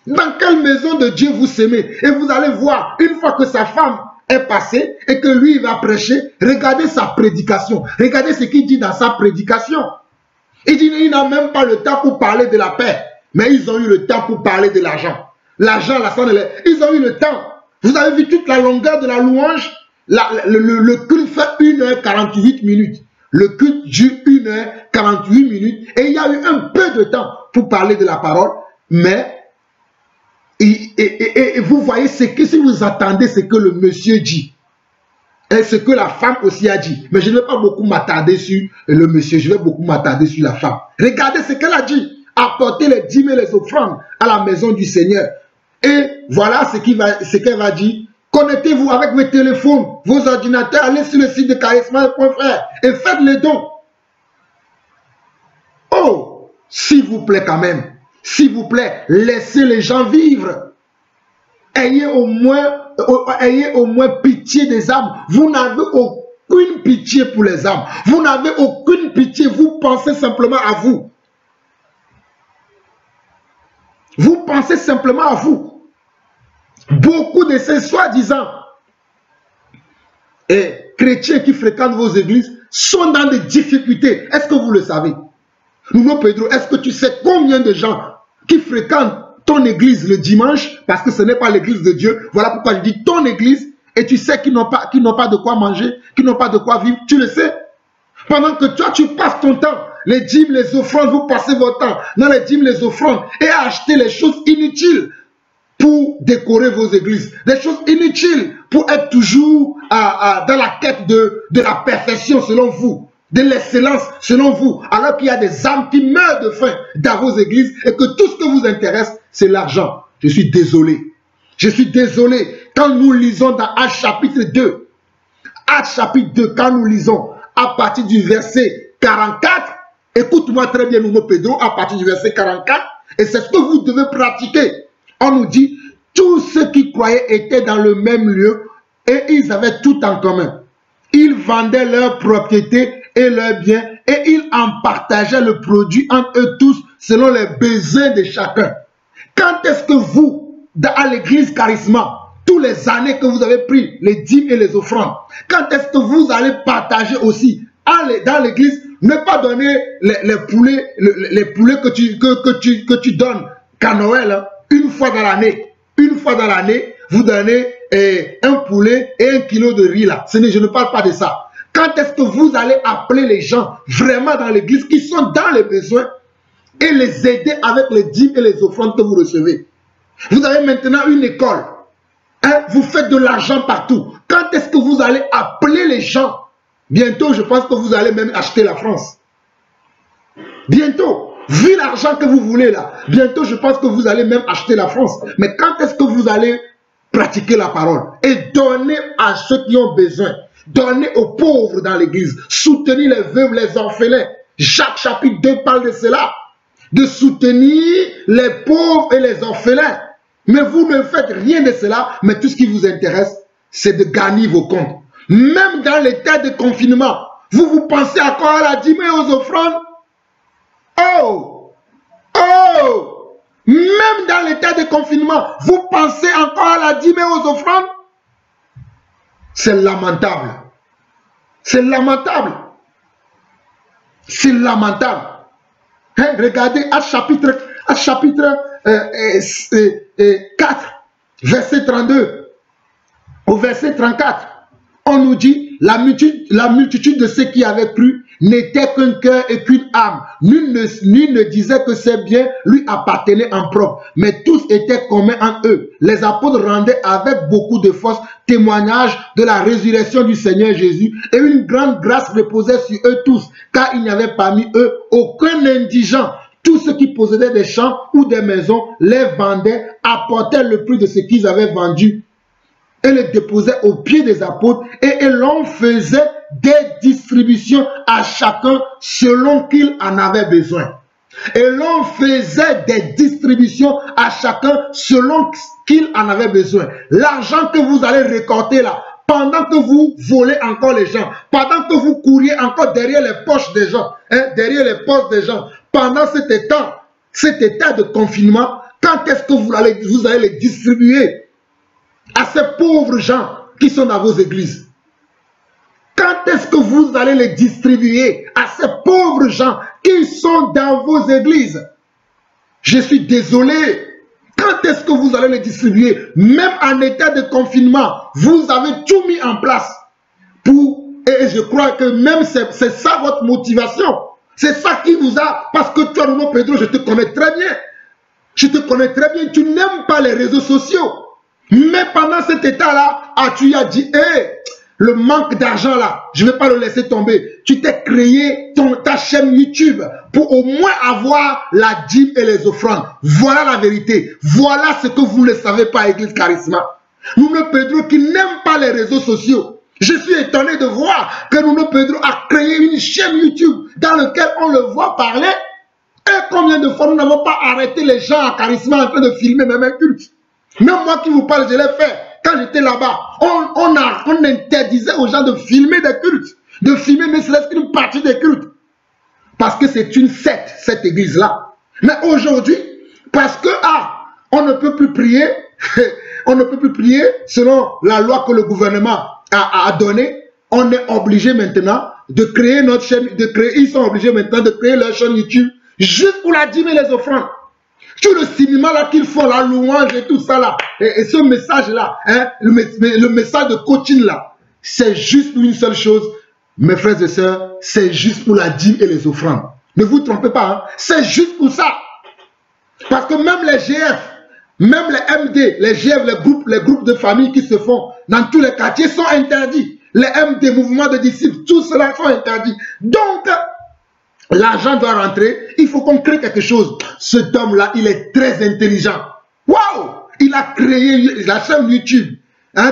Dans quelle maison de Dieu vous semez? Et vous allez voir, une fois que sa femme est passée et que lui il va prêcher, regardez sa prédication. Regardez ce qu'il dit dans sa prédication. Il dit qu'il n'a même pas le temps pour parler de la paix. Mais ils ont eu le temps pour parler de l'argent. L'argent, ils ont eu le temps. Vous avez vu toute la longueur de la louange. Le culte fait 1h48 minutes. Le culte dure 1h48 minutes. Et il y a eu un peu de temps pour parler de la parole. Mais, et vous voyez, c'est que si vous attendez ce que le monsieur dit, et ce que la femme aussi a dit. Mais je ne vais pas beaucoup m'attarder sur le monsieur, je vais beaucoup m'attarder sur la femme. Regardez ce qu'elle a dit. Apportez les dîmes et les offrandes à la maison du Seigneur. Et voilà ce qu'elle va dire. Connectez-vous avec vos téléphones, vos ordinateurs, allez sur le site de charisma.fr et faites les dons. Oh, s'il vous plaît quand même, s'il vous plaît, laissez les gens vivre. Ayez au moins pitié des âmes. Vous n'avez aucune pitié pour les âmes. Vous n'avez aucune pitié, vous pensez simplement à vous. Vous pensez simplement à vous. Beaucoup de ces soi-disant chrétiens qui fréquentent vos églises sont dans des difficultés. Est-ce que vous le savez? Nuno Pedro, est-ce que tu sais combien de gens qui fréquentent ton église le dimanche, parce que ce n'est pas l'église de Dieu, voilà pourquoi je dis ton église, et tu sais qu'ils n'ont pas de quoi manger, qu'ils n'ont pas de quoi vivre, tu le sais? Pendant que toi, tu passes ton temps, les dîmes, les offrandes, vous passez votre temps dans les dîmes, les offrandes, et à acheter les choses inutiles pour décorer vos églises. Des choses inutiles pour être toujours dans la quête de la perfection selon vous, de l'excellence selon vous, alors qu'il y a des âmes qui meurent de faim dans vos églises et que tout ce que vous intéresse, c'est l'argent. Je suis désolé. Je suis désolé. Quand nous lisons dans Actes chapitre 2, Actes chapitre 2, quand nous lisons à partir du verset 44, écoute-moi très bien, Nuno Pedro, à partir du verset 44, et c'est ce que vous devez pratiquer. On nous dit, tous ceux qui croyaient étaient dans le même lieu et ils avaient tout en commun. Ils vendaient leurs propriétés et leurs biens et ils en partageaient le produit entre eux tous selon les besoins de chacun. Quand est-ce que vous, à l'église Charisma, tous les années que vous avez pris les dîmes et les offrandes, quand est-ce que vous allez partager aussi dans l'église, ne pas donner les poulets que tu donnes qu'à Noël, hein? Une fois dans l'année, vous donnez un poulet et 1 kilo de riz là. Je ne parle pas de ça. Quand est-ce que vous allez appeler les gens vraiment dans l'église qui sont dans les besoins et les aider avec les dîmes et les offrandes que vous recevez? Vous avez maintenant une école. Hein? Vous faites de l'argent partout. Quand est-ce que vous allez appeler les gens? Bientôt, je pense que vous allez même acheter la France. Bientôt. Vu l'argent que vous voulez là, bientôt je pense que vous allez même acheter la France. Mais quand est-ce que vous allez pratiquer la parole et donner à ceux qui ont besoin, donner aux pauvres dans l'église, soutenir les veuves, les orphelins? Jacques chapitre 2 parle de cela, de soutenir les pauvres et les orphelins. Mais vous ne faites rien de cela, mais tout ce qui vous intéresse, c'est de gagner vos comptes. Même dans l'état de confinement, vous pensez encore à la dîme et aux offrandes? Oh! Oh! Même dans l'état de confinement, vous pensez encore à la dîme et aux offrandes? C'est lamentable. C'est lamentable. C'est lamentable. Hein, regardez Actes chapitre 4, verset 32 au verset 34. On nous dit, la multitude de ceux qui avaient cru n'était qu'un cœur et qu'une âme. Nul ne disait que ces biens lui appartenaient en propre, mais tous étaient communs en eux. Les apôtres rendaient avec beaucoup de force témoignage de la résurrection du Seigneur Jésus, et une grande grâce reposait sur eux tous, car il n'y avait parmi eux aucun indigent. Tous ceux qui possédaient des champs ou des maisons les vendaient, apportaient le prix de ce qu'ils avaient vendu et les déposaient aux pieds des apôtres, et l'on faisait des distributions à chacun selon qu'il en avait besoin. Et l'on faisait des distributions à chacun selon qu'il en avait besoin. L'argent que vous allez récolter là, pendant que vous volez encore les gens, pendant que vous couriez encore derrière les poches des gens, derrière les postes des gens, pendant cet état de confinement, quand est-ce que vous allez les distribuer à ces pauvres gens qui sont dans vos églises? Quand est-ce que vous allez les distribuer à ces pauvres gens qui sont dans vos églises? Je suis désolé. Quand est-ce que vous allez les distribuer? Même en état de confinement, vous avez tout mis en place et je crois que même c'est ça votre motivation. C'est ça qui vous a... Parce que toi, Nuno Pedro, je te connais très bien. Je te connais très bien. Tu n'aimes pas les réseaux sociaux. Mais pendant cet état-là, tu as dit, le manque d'argent là, je ne vais pas le laisser tomber. Tu t'es créé ta chaîne YouTube pour au moins avoir la dîme et les offrandes. Voilà la vérité. Voilà ce que vous ne savez pas, Église Charisma. Nuno Pedro qui n'aime pas les réseaux sociaux. Je suis étonné de voir que Nuno Pedro a créé une chaîne YouTube dans laquelle on le voit parler. Et combien de fois nous n'avons pas arrêté les gens à Charisma en train de filmer même un culte. Même moi qui vous parle, je l'ai fait. Quand j'étais là-bas, on interdisait aux gens de filmer des cultes, de filmer ne serait-ce qu'une partie des cultes. Parce que c'est une secte, cette église-là. Mais aujourd'hui, parce que, on ne peut plus prier, on ne peut plus prier selon la loi que le gouvernement a donnée, on est obligé maintenant de créer notre chaîne, ils sont obligés maintenant de créer leur chaîne YouTube, juste pour la dîme et les offrandes. Tout le cinéma là qu'ils font, la louange et tout ça là, et ce message là, le message de coaching là, c'est juste pour une seule chose, mes frères et sœurs, c'est juste pour la dîme et les offrandes. Ne vous trompez pas, c'est juste pour ça. Parce que même les GF, même les MD, les GF, les groupes de famille qui se font dans tous les quartiers sont interdits. Les MD, mouvements de disciples, tout cela sont interdits. Donc, l'argent doit rentrer, il faut qu'on crée quelque chose. Cet homme-là, il est très intelligent. Waouh! Il a créé la chaîne YouTube.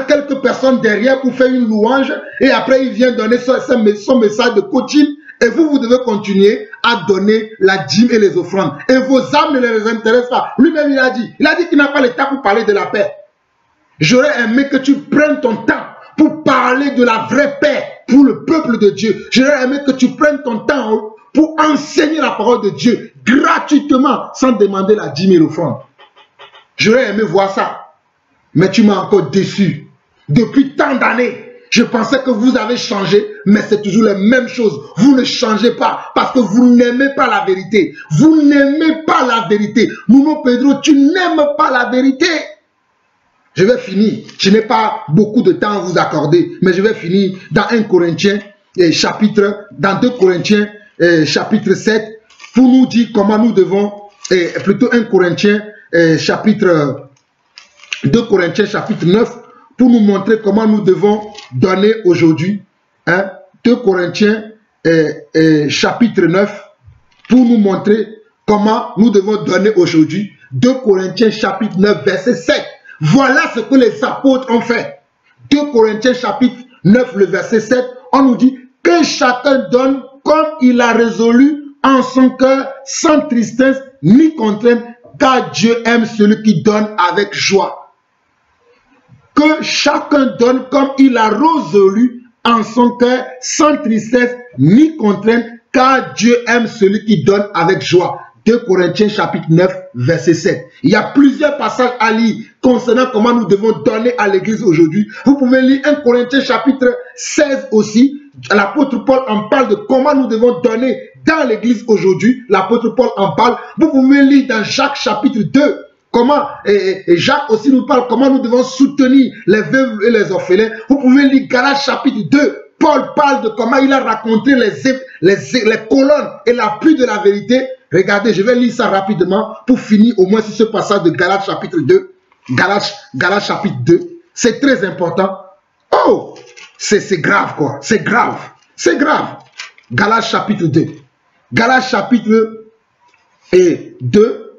Quelques personnes derrière pour faire une louange et après il vient donner son message de coaching et vous devez continuer à donner la dîme et les offrandes. Et vos âmes ne les intéressent pas. Lui-même, il a dit qu'il n'a pas le temps pour parler de la paix. J'aurais aimé que tu prennes ton temps pour parler de la vraie paix pour le peuple de Dieu. J'aurais aimé que tu prennes ton temps pour enseigner la parole de Dieu gratuitement sans demander la dîme et l'offrande. J'aurais aimé voir ça. Mais tu m'as encore déçu. Depuis tant d'années, je pensais que vous avez changé, mais c'est toujours la même chose. Vous ne changez pas parce que vous n'aimez pas la vérité. Vous n'aimez pas la vérité. Nuno Pedro, tu n'aimes pas la vérité. Je vais finir. Je n'ai pas beaucoup de temps à vous accorder, mais je vais finir dans 1 Corinthiens, dans 2 Corinthiens, chapitre 7, pour nous dire comment nous devons, plutôt 1 Corinthiens, chapitre 2 Corinthiens, chapitre 9, pour nous montrer comment nous devons donner aujourd'hui. 2 Corinthiens, chapitre 9, pour nous montrer comment nous devons donner aujourd'hui. 2 Corinthiens, chapitre 9, verset 7. Voilà ce que les apôtres ont fait. 2 Corinthiens, chapitre 9, le verset 7, on nous dit que chacun donne comme il a résolu en son cœur, sans tristesse ni contrainte, car Dieu aime celui qui donne avec joie. Que chacun donne comme il a résolu en son cœur, sans tristesse ni contrainte, car Dieu aime celui qui donne avec joie. 2 Corinthiens chapitre 9, verset 7. Il y a plusieurs passages à lire concernant comment nous devons donner à l'église aujourd'hui. Vous pouvez lire 1 Corinthiens chapitre 16 aussi. L'apôtre Paul en parle de comment nous devons donner dans l'église aujourd'hui. L'apôtre Paul en parle. Vous pouvez lire dans Jacques chapitre 2. Comment, et Jacques aussi nous parle comment nous devons soutenir les veuves et les orphelins. Vous pouvez lire Galates chapitre 2. Paul parle de comment il a raconté les colonnes et l'appui de la vérité. Regardez, je vais lire ça rapidement pour finir au moins sur ce passage de Galates chapitre 2. Galates chapitre 2. C'est très important. Oh, c'est grave quoi. C'est grave. C'est grave. Galates chapitre 2. Galates chapitre 2.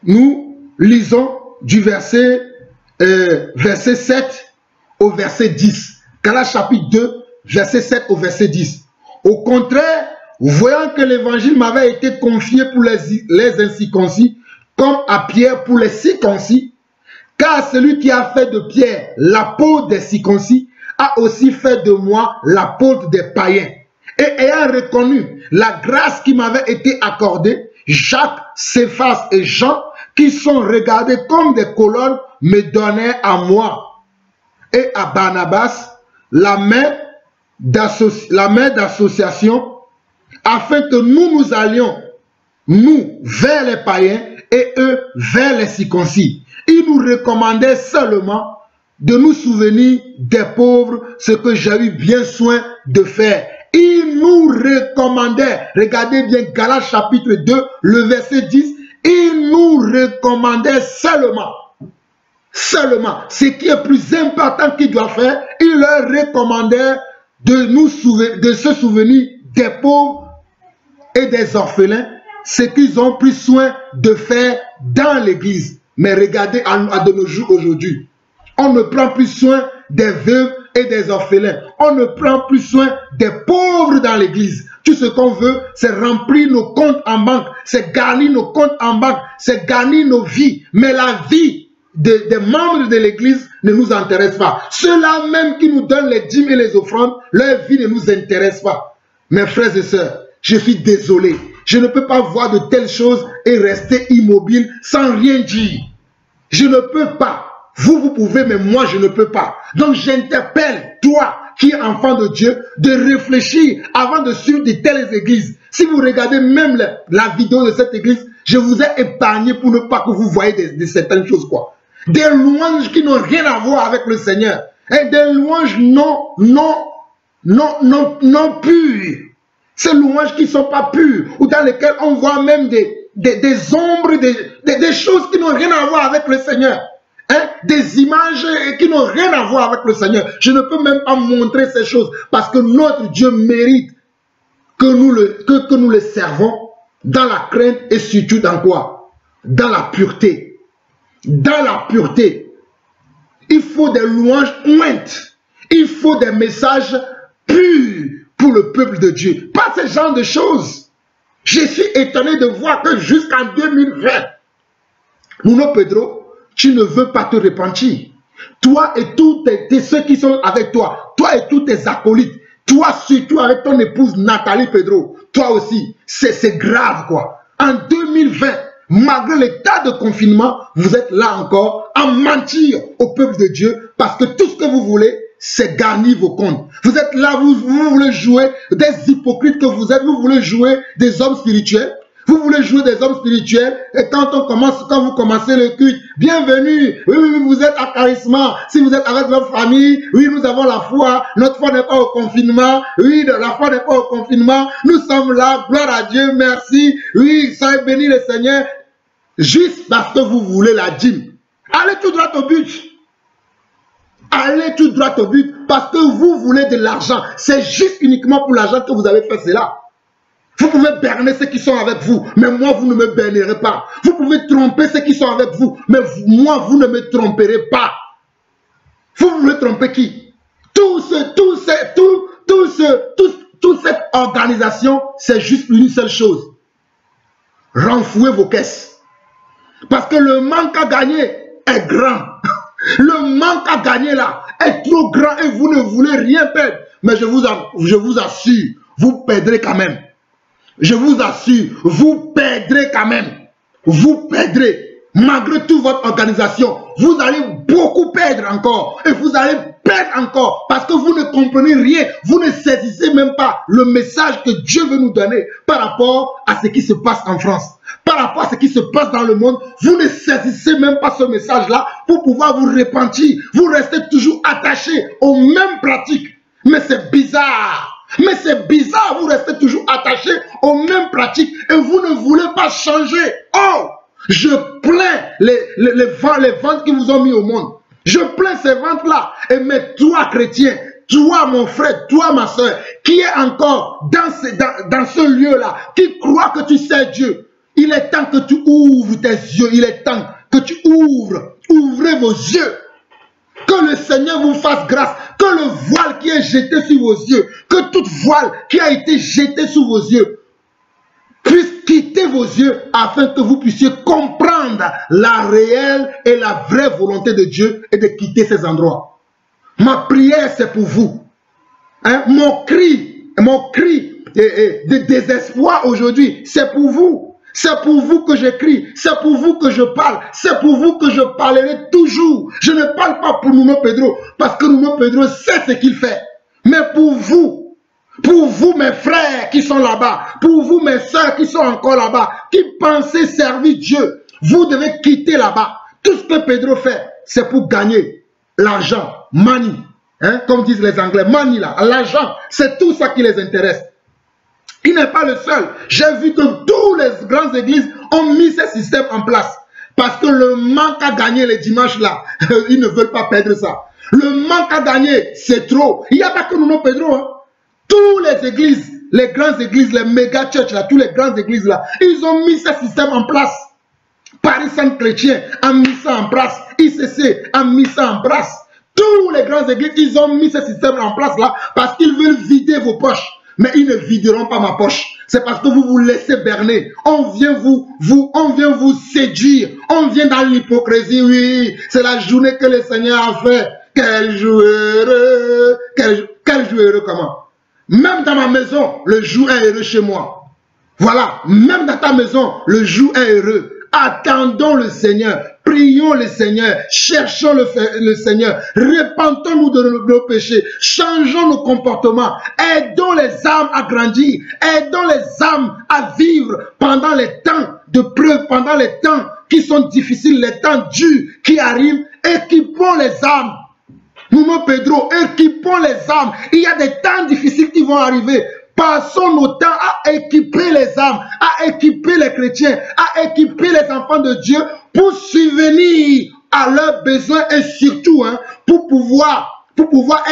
Nous lisons du verset 7 au verset 10. Galates chapitre 2, verset 7 au verset 10. Au contraire, voyant que l'évangile m'avait été confié pour les incirconcis, comme à Pierre pour les circoncis, car celui qui a fait de Pierre l'apôtre des circoncis a aussi fait de moi l'apôtre des païens. Et ayant reconnu la grâce qui m'avait été accordée, Jacques, Céphas et Jean, qui sont regardés comme des colonnes, me donnaient à moi et à Barnabas la main d'association, afin que nous allions, nous, vers les païens et eux vers les circoncis. Ils nous recommandaient seulement de nous souvenir des pauvres, ce que j'ai eu bien soin de faire. Il nous recommandait, regardez bien Galates chapitre 2, le verset 10, il nous recommandait seulement, ce qui est plus important qu'il doit faire, il leur recommandait de se souvenir des pauvres et des orphelins, ce qu'ils ont pris soin de faire dans l'église. Mais regardez à de nos jours aujourd'hui, on ne prend plus soin des veuves et des orphelins. On ne prend plus soin des pauvres dans l'église. Tout ce qu'on veut, c'est remplir nos comptes en banque, c'est garnir nos comptes en banque, c'est garnir nos vies. Mais la vie des membres de l'église ne nous intéresse pas. Ceux-là même qui nous donnent les dîmes et les offrandes, leur vie ne nous intéresse pas. Mes frères et sœurs, je suis désolé. Je ne peux pas voir de telles choses et rester immobile sans rien dire. Je ne peux pas. Vous pouvez, mais moi, je ne peux pas. Donc, j'interpelle, toi, qui es enfant de Dieu, de réfléchir avant de suivre de telles églises. Si vous regardez même la vidéo de cette église, je vous ai épargné pour ne pas que vous voyez de certaines choses, quoi. Des louanges qui n'ont rien à voir avec le Seigneur. Et des louanges non pures. Ces louanges qui ne sont pas pures, ou dans lesquelles on voit même des ombres, des choses qui n'ont rien à voir avec le Seigneur. Hein? Des images qui n'ont rien à voir avec le Seigneur. Je ne peux même pas montrer ces choses parce que notre Dieu mérite que nous le servons dans la crainte et surtout dans quoi? Dans la pureté. Dans la pureté. Il faut des louanges ointes. Il faut des messages purs pour le peuple de Dieu. Pas ce genre de choses. Je suis étonné de voir que jusqu'en 2020, Nuno Pedro, tu ne veux pas te repentir. Toi et tous ceux qui sont avec toi, toi et tous tes acolytes, toi surtout avec ton épouse Nathalie Pedro, toi aussi, c'est grave quoi. En 2020, malgré l'état de confinement, vous êtes là encore à mentir au peuple de Dieu parce que tout ce que vous voulez, c'est garnir vos comptes. Vous êtes là, vous voulez jouer des hypocrites que vous êtes, vous voulez jouer des hommes spirituels. Vous voulez jouer des hommes spirituels et quand vous commencez le culte, bienvenue, oui, vous êtes à Charisma, si vous êtes avec votre famille, oui, nous avons la foi, notre foi n'est pas au confinement, oui, la foi n'est pas au confinement, nous sommes là, gloire à Dieu, merci, oui, soyez bénis le Seigneur, juste parce que vous voulez la dîme. Allez tout droit au but. Allez tout droit au but parce que vous voulez de l'argent. C'est juste uniquement pour l'argent que vous avez fait cela. Vous pouvez berner ceux qui sont avec vous, mais moi, vous ne me bernerez pas. Vous pouvez tromper ceux qui sont avec vous, mais moi, vous ne me tromperez pas. Vous voulez tromper qui? Toute cette organisation, c'est juste une seule chose. Renflouer vos caisses. Parce que le manque à gagner est grand. Le manque à gagner là est trop grand et vous ne voulez rien perdre. Mais je vous assure, vous perdrez quand même. Je vous assure, vous perdrez quand même. Vous perdrez. Malgré toute votre organisation, vous allez beaucoup perdre encore. Et vous allez perdre encore parce que vous ne comprenez rien. Vous ne saisissez même pas le message que Dieu veut nous donner par rapport à ce qui se passe en France. Par rapport à ce qui se passe dans le monde, vous ne saisissez même pas ce message-là pour pouvoir vous repentir. Vous restez toujours attachés aux mêmes pratiques. Mais c'est bizarre. Mais c'est bizarre, vous restez toujours attachés aux mêmes pratiques et vous ne voulez pas changer. Oh, je plains les ventes qui vous ont mis au monde. Je plains ces ventes-là. Et mais toi, chrétien, toi, mon frère, toi, ma soeur, qui est encore dans ce lieu-là, qui croit que tu sais Dieu, il est temps que tu ouvres tes yeux. Il est temps que tu ouvrez vos yeux. Que le Seigneur vous fasse grâce. Que le voile qui est jeté sur vos yeux, que toute voile qui a été jetée sur vos yeux, puisse quitter vos yeux afin que vous puissiez comprendre la réelle et la vraie volonté de Dieu et de quitter ces endroits. Ma prière, c'est pour vous. Hein? Mon cri de désespoir aujourd'hui, c'est pour vous. C'est pour vous que j'écris, c'est pour vous que je parle, c'est pour vous que je parlerai toujours. Je ne parle pas pour Nuno Pedro, parce que Nuno Pedro sait ce qu'il fait. Mais pour vous mes frères qui sont là-bas, pour vous mes soeurs qui sont encore là-bas, qui pensez servir Dieu, vous devez quitter là-bas. Tout ce que Pedro fait, c'est pour gagner l'argent, money, hein, comme disent les Anglais, money là, l'argent, c'est tout ça qui les intéresse. Il n'est pas le seul. J'ai vu que tous les grandes églises ont mis ce système en place. Parce que le manque à gagner les dimanches là, ils ne veulent pas perdre ça. Le manque à gagner, c'est trop. Il n'y a pas que Nuno Pedro. Hein. Tous les églises, les grandes églises, les méga churches là, tous les grandes églises là, ils ont mis ce système en place. Paris Saint-Chrétien a mis ça en place. ICC a mis ça en place. Tous les grandes églises, ils ont mis ce système en place là parce qu'ils veulent vider vos poches. Mais ils ne videront pas ma poche. C'est parce que vous vous laissez berner. On vient vous séduire. On vient dans l'hypocrisie. Oui, c'est la journée que le Seigneur a fait. Quel jour heureux. Quel jour heureux comment? Même dans ma maison, le jour est heureux chez moi. Voilà. Même dans ta maison, le jour est heureux. Attendons le Seigneur, prions le Seigneur, cherchons le Seigneur, repentons-nous de nos péchés, changeons nos comportements, aidons les âmes à grandir, aidons les âmes à vivre pendant les temps de preuve, pendant les temps qui sont difficiles, les temps durs qui arrivent, équipons les âmes. Nuno Pedro, équipons les âmes. Il y a des temps difficiles qui vont arriver. Passons nos temps à équiper les âmes, à équiper les chrétiens, à équiper les enfants de Dieu pour subvenir à leurs besoins et surtout pour pouvoir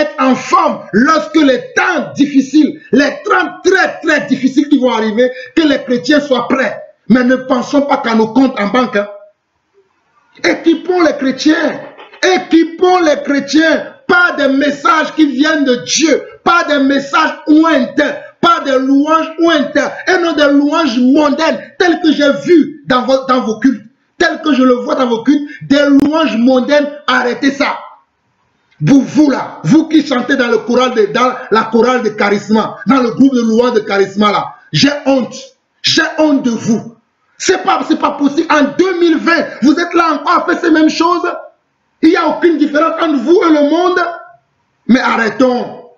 être en forme lorsque les temps difficiles, les temps très très difficiles qui vont arriver, que les chrétiens soient prêts. Mais ne pensons pas qu'à nos comptes en banque. Hein. Équipons les chrétiens, pas des messages qui viennent de Dieu, pas des messages lointains. Pas des louanges lointaines et non des louanges mondaines telles que j'ai vu dans vos cultes, telles que je le vois dans vos cultes, des louanges mondaines, arrêtez ça. Vous là, vous qui chantez dans la chorale de Charisma, dans le groupe de louanges de Charisma là, j'ai honte de vous. C'est pas possible. En 2020, vous êtes là encore à faire ces mêmes choses. Il n'y a aucune différence entre vous et le monde. Mais arrêtons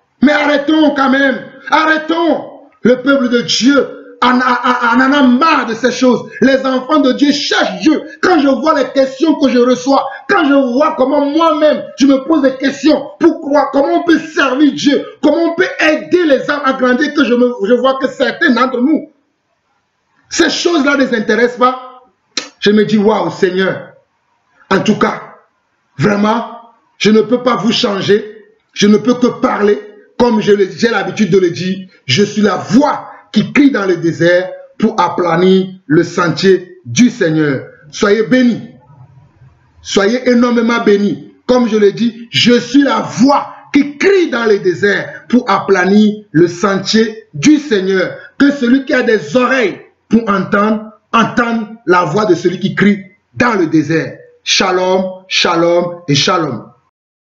quand même. Arrêtons. Le peuple de Dieu en a marre de ces choses. Les enfants de Dieu cherchent Dieu. Quand je vois les questions que je reçois, quand je vois comment moi-même je me pose des questions, pourquoi, comment on peut servir Dieu, comment on peut aider les âmes à grandir, que je vois que certains d'entre nous, ces choses-là ne les intéressent pas. Je me dis, waouh Seigneur, en tout cas, vraiment, je ne peux pas vous changer, je ne peux que parler. Comme j'ai l'habitude de le dire, je suis la voix qui crie dans le désert pour aplanir le sentier du Seigneur. Soyez bénis. Soyez énormément bénis. Comme je le dis, je suis la voix qui crie dans le désert pour aplanir le sentier du Seigneur. Que celui qui a des oreilles pour entendre la voix de celui qui crie dans le désert. Shalom, shalom et shalom.